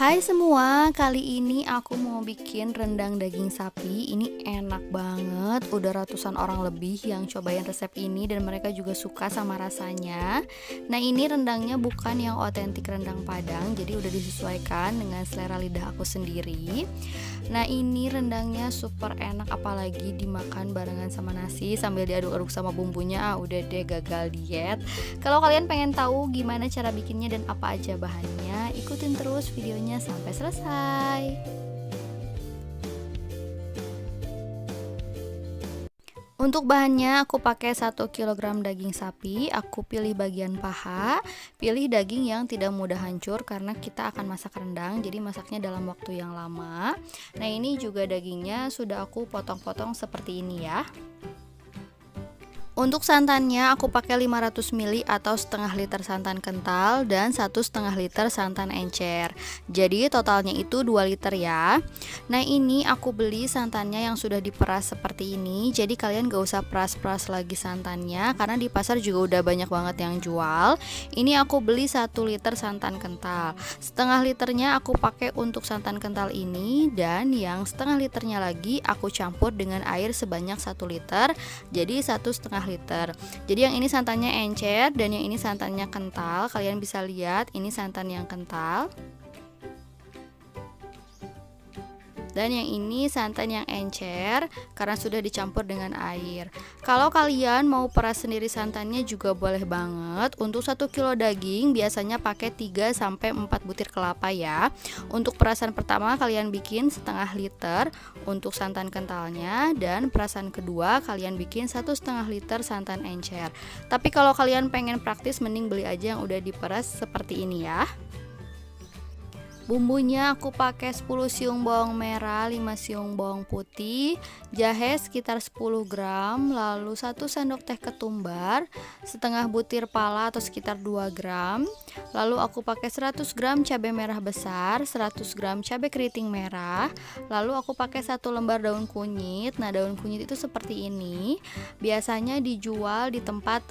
Hai semua, kali ini aku mau bikin rendang daging sapi. Ini enak banget, udah ratusan orang lebih yang cobain resep ini dan mereka juga suka sama rasanya. Nah, ini rendangnya bukan yang otentik rendang Padang, jadi udah disesuaikan dengan selera lidah aku sendiri. Nah, ini rendangnya super enak apalagi dimakan barengan sama nasi sambil diaduk-aduk sama bumbunya. Udah deh, gagal diet. Kalau kalian pengen tahu gimana cara bikinnya dan apa aja bahannya, ikutin terus videonya sampai selesai. Untuk bahannya aku pakai 1 kg daging sapi. Aku pilih bagian paha. Pilih daging yang tidak mudah hancur karena kita akan masak rendang, jadi masaknya dalam waktu yang lama. Nah, ini juga dagingnya sudah aku potong-potong seperti ini ya. Untuk santannya aku pakai 500 ml atau setengah liter santan kental dan 1,5 liter santan encer. Jadi totalnya itu 2 liter ya. Nah, ini aku beli santannya yang sudah diperas seperti ini. Jadi kalian gak usah peras-peras lagi santannya karena di pasar juga udah banyak banget yang jual. Ini aku beli 1 liter santan kental. Setengah liternya aku pakai untuk santan kental ini dan yang setengah liternya lagi aku campur dengan air sebanyak 1 liter. Jadi 1,5 liter. Jadi yang ini santannya encer dan yang ini santannya kental. Kalian bisa lihat ini santan yang kental. Dan yang ini santan yang encer karena sudah dicampur dengan air. Kalau kalian mau peras sendiri santannya juga boleh banget. Untuk 1 kilo daging biasanya pakai 3-4 butir kelapa ya. Untuk perasan pertama kalian bikin setengah liter untuk santan kentalnya, dan perasan kedua kalian bikin 1,5 liter santan encer. Tapi kalau kalian pengen praktis mending beli aja yang udah diperas seperti ini ya. Bumbunya aku pakai 10 siung bawang merah, 5 siung bawang putih, jahe sekitar 10 gram, lalu 1 sendok teh ketumbar, setengah butir pala atau sekitar 2 gram. Lalu aku pakai 100 gram cabai merah besar, 100 gram cabai keriting merah. Lalu aku pakai 1 lembar daun kunyit. Nah, daun kunyit itu seperti ini. Biasanya dijual di tempat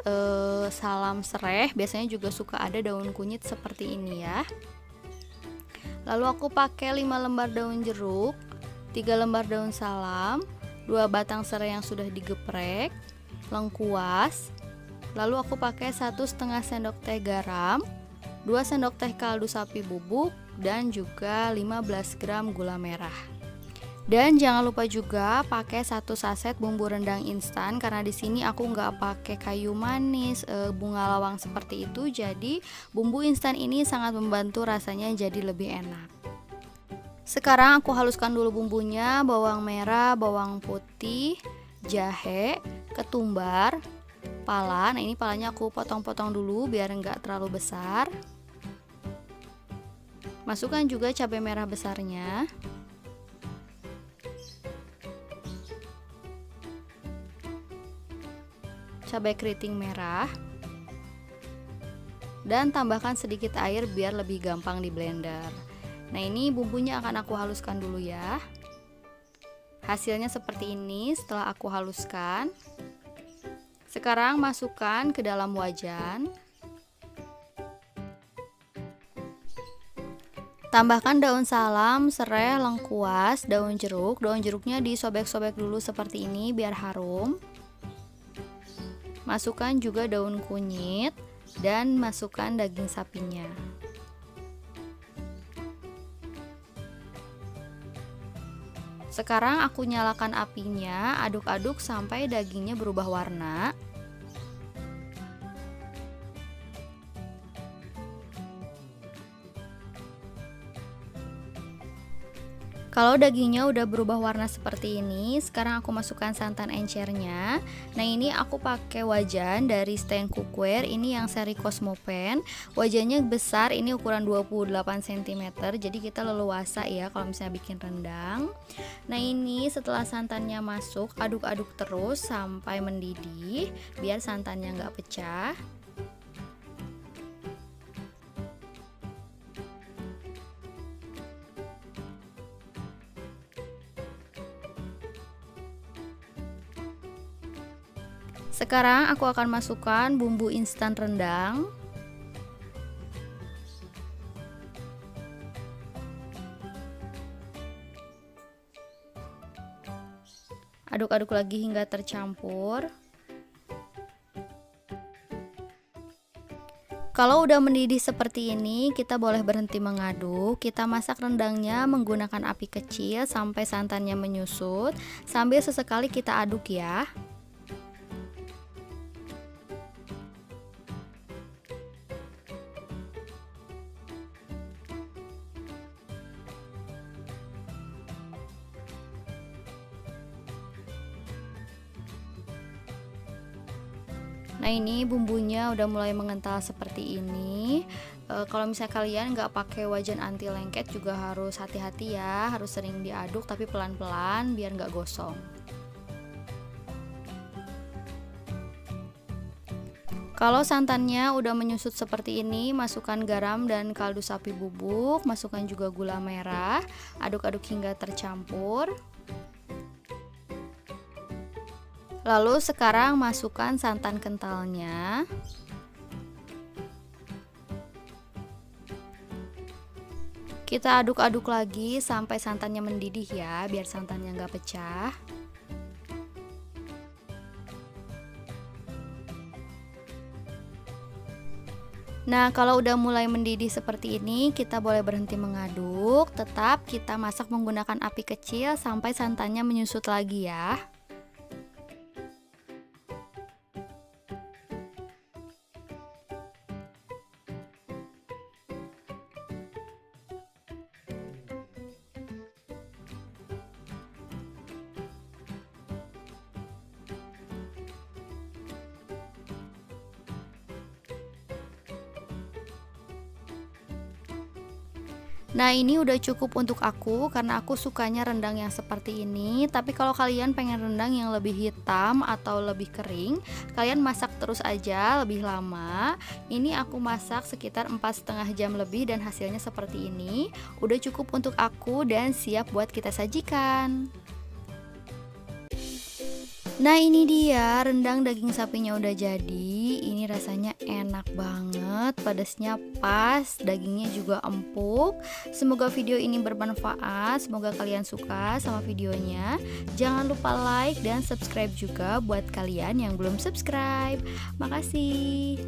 salam sereh, biasanya juga suka ada daun kunyit seperti ini ya. Lalu aku pakai 5 lembar daun jeruk, 3 lembar daun salam, 2 batang serai yang sudah digeprek, lengkuas. Lalu aku pakai 1,5 sendok teh garam, 2 sendok teh kaldu sapi bubuk, dan juga 15 gram gula merah. Dan jangan lupa juga pakai 1 saset bumbu rendang instan karena di sini aku nggak pakai kayu manis, bunga lawang seperti itu. Jadi bumbu instan ini sangat membantu rasanya jadi lebih enak. Sekarang aku haluskan dulu bumbunya: bawang merah, bawang putih, jahe, ketumbar, pala. Nah, ini palanya aku potong-potong dulu biar nggak terlalu besar. Masukkan juga cabai merah besarnya. Cabai keriting merah, dan tambahkan sedikit air biar lebih gampang di blender. Nah, ini bumbunya akan aku haluskan dulu ya. Hasilnya seperti ini setelah aku haluskan. Sekarang masukkan ke dalam wajan. Tambahkan daun salam, serai, lengkuas, daun jeruk. Daun jeruknya disobek-sobek dulu seperti ini biar harum. Masukkan juga daun kunyit dan masukkan daging sapinya. Sekarang aku nyalakan apinya, aduk-aduk sampai dagingnya berubah warna. Kalau dagingnya udah berubah warna seperti ini, sekarang aku masukkan santan encernya. Nah, ini aku pakai wajan dari Stand Cookware, ini yang seri Cosmopan. Wajannya besar, ini ukuran 28 cm, jadi kita leluasa ya kalau misalnya bikin rendang. Nah, ini setelah santannya masuk, aduk-aduk terus sampai mendidih biar santannya nggak pecah. Sekarang aku akan masukkan bumbu instan rendang. Aduk-aduk lagi hingga tercampur. Kalau udah mendidih seperti ini, kita boleh berhenti mengaduk. Kita masak rendangnya menggunakan api kecil sampai santannya menyusut, sambil sesekali kita aduk ya. Nah, ini bumbunya udah mulai mengental seperti ini. Kalau misalnya kalian nggak pakai wajan anti lengket juga harus hati-hati ya, harus sering diaduk tapi pelan-pelan biar nggak gosong. Kalau santannya udah menyusut seperti ini, masukkan garam dan kaldu sapi bubuk, masukkan juga gula merah, aduk-aduk hingga tercampur. Lalu sekarang masukkan santan kentalnya. Kita aduk-aduk lagi sampai santannya mendidih ya, biar santannya nggak pecah. Nah, kalau udah mulai mendidih seperti ini, kita boleh berhenti mengaduk. Tetap kita masak menggunakan api kecil sampai santannya menyusut lagi ya. Nah, ini udah cukup untuk aku karena aku sukanya rendang yang seperti ini. Tapi kalau kalian pengen rendang yang lebih hitam atau lebih kering, kalian masak terus aja lebih lama. Ini aku masak sekitar 4,5 jam lebih dan hasilnya seperti ini. Udah cukup untuk aku dan siap buat kita sajikan. Nah, ini dia rendang daging sapinya udah jadi. Ini rasanya enak banget, pedasnya pas, dagingnya juga empuk. Semoga video ini bermanfaat, semoga kalian suka sama videonya. Jangan lupa like dan subscribe juga buat kalian yang belum subscribe. Makasih.